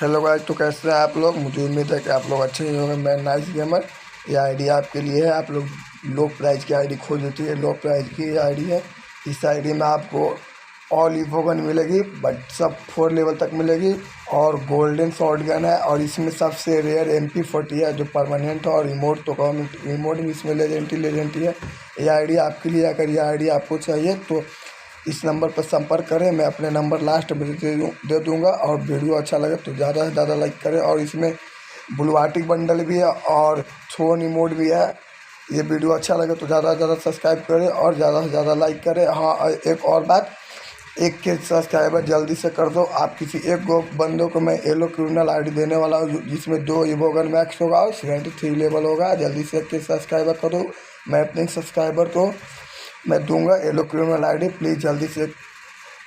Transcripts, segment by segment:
Hello guys, तो कैसे हैं आप लोग। मुझे उम्मीद है कि आप लोग अच्छे ही होंगे। मैं नाइस गेमर। ये आईडी आपके लिए है। आप लोग लो प्राइस की आईडी खोज लेती है। लो प्राइस की आईडी है। इस आईडी में आपको ऑल ईवो गन मिलेगी, बट सब 4 लेवल तक मिलेगी और गोल्डन शॉर्ट गन है। और इसमें सबसे रेयर MP40 है जो परमानेंट है। और रिमोट तो कम, रिमोट भी इसमें लेजेंटी है। ये आईडी आपके लिए। अगर ये आईडी आपको चाहिए तो इस नंबर पर संपर्क करें। मैं अपने नंबर लास्ट में दे दूँगा। और वीडियो अच्छा लगे तो ज़्यादा से ज़्यादा लाइक करें। और इसमें ब्लूआर्टिक बंडल भी है और थ्रोन इमोट भी है। ये वीडियो अच्छा लगे तो ज़्यादा से ज़्यादा सब्सक्राइब करें और ज़्यादा से ज़्यादा लाइक करें। हाँ, एक और बात, 1 के सब्सक्राइबर जल्दी से कर दो। आप किसी एक बंदों को मैं येलो क्रिमिनल आईडी देने वाला हूँ जिसमें 2 ईवोगन मैक्स होगा और 73 लेवल होगा। जल्दी से 1 के सब्सक्राइबर करो। मैं अपने सब्सक्राइबर को मैं दूंगा येलो क्रिमिनल आईडी। प्लीज़ जल्दी से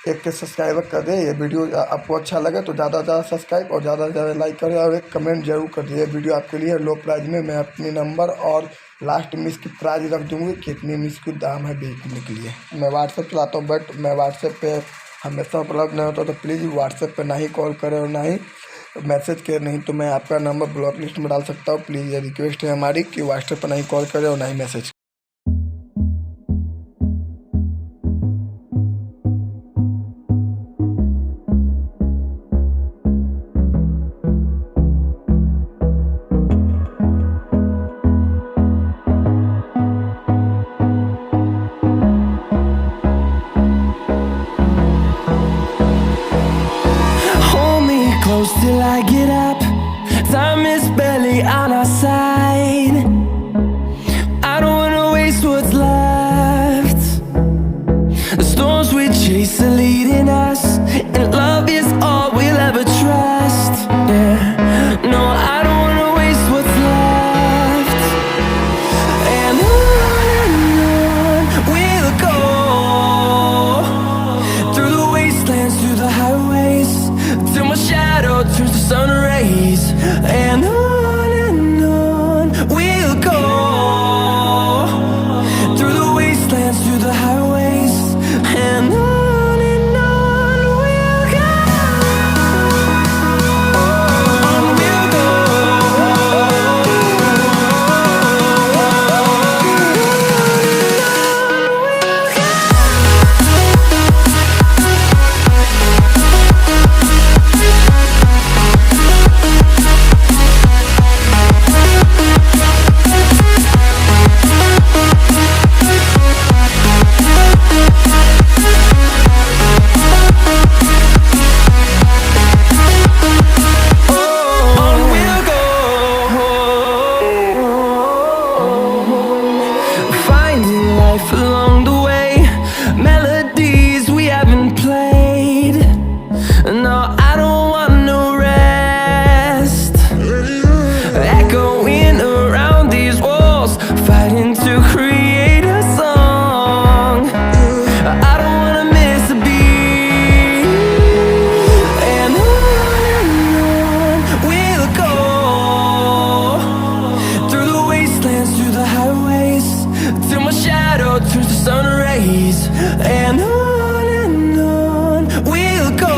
1 के सब्सक्राइबर कर दे। ये वीडियो आपको अच्छा लगे तो ज़्यादा से ज़्यादा सब्सक्राइब और ज़्यादा से ज़्यादा लाइक करें और एक कमेंट जरूर कर दिए। वीडियो आपके लिए लो प्राइस में। मैं अपनी नंबर और लास्ट मिस की प्राइस रख दूँगी, कितनी मिस की दाम है बेचने के लिए। मैं व्हाट्सएप चलाता हूँ, बट मैं व्हाट्सएप पे हमेशा उपलब्ध नहीं होता, तो प्लीज़ व्हाट्सएप पे ना ही कॉल करें और ना ही मैसेज करें। नहीं तो मैं आपका नंबर ब्लॉक लिस्ट में डाल सकता हूँ। प्लीज़ ये रिक्वेस्ट है हमारी कि व्हाट्सएप पर नहीं कॉल करें और ना ही message. Close till I get up. Time is barely on our side. I don't wanna waste what's left. The storms we chase are leading us, and love is all we'll ever trust. Yeah, no, I don't wanna waste what's left. And on we'll go, through the wastelands, through the highways, till my shadow turns to sun rays. And on we'll go, through the wastelands, through the highways. And on we'll go, on we'll go. Along the way, melodies we haven't played. No, I don't want no rest. Echoing around these walls, fighting to create a song. I don't wanna miss a beat. And on we'll go, through the wastelands, through the highways, till my shadow turns to sun rays. And on we'll go,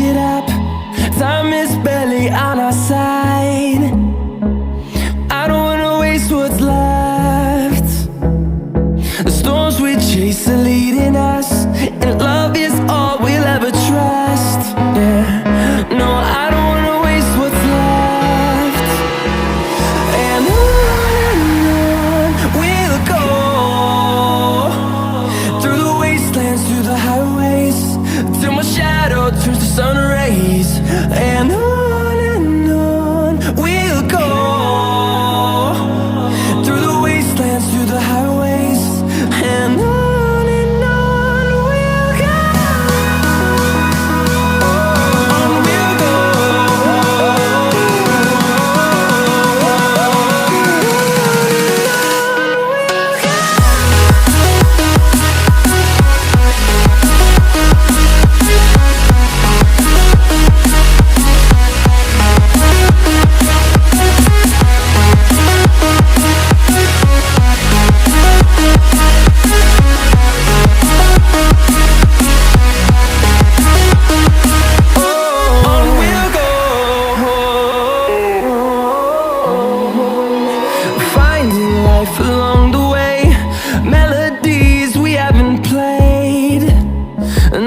get up. Time is barely on our side. I don't wanna waste what's left. The storms we chase are leading us, and love is all we'll ever trust. Yeah, no, I don't wanna waste what's left. And on we'll go, through the wastelands, through the highways, till my shadow turns to sun rays. And on we'll go, through the wastelands, through the highways, and on we'll go. On we'll go. On we'll go. Finding life along the way, melodies we haven't played.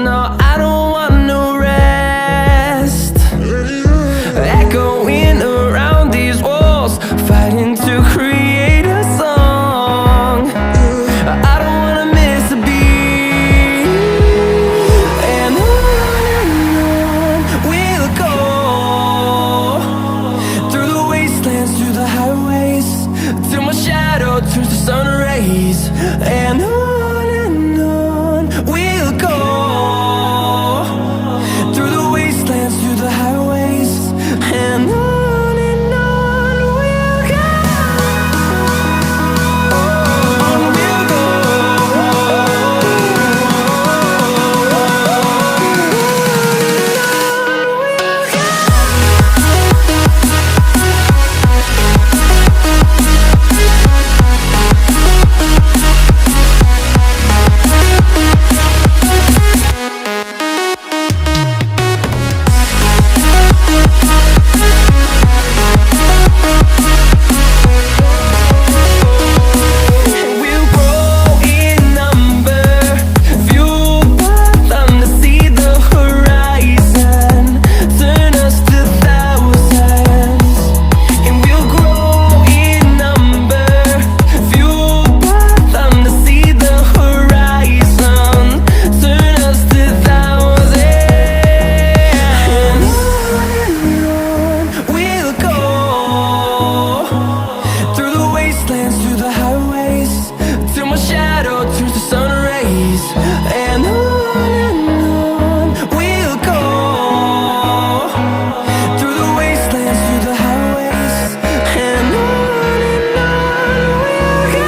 No, I don't want no rest. Echoing around these walls, fighting to create a song. I don't wanna miss a beat. And on we'll go, through the wastelands, through the highways, till my shadow turns to sun rays. And on we'll go, through the wastelands, through the highways, and on we'll go. On we'll go. We'll grow in number, fueled by them to see the horizon, turn us to thousands. And we'll grow in number, fueled by them to see the horizon, turn us to thousands. And on we'll go, through the wastelands, through the highways, till my shadow turns to sun rays. And on we'll go, through the wastelands, through the highways, and on we'll go.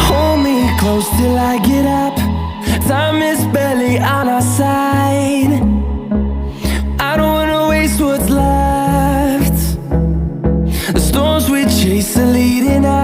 Hold me close till I get up. Time is barely on our side. I don't wanna waste what's left. The storms we chase are leading us,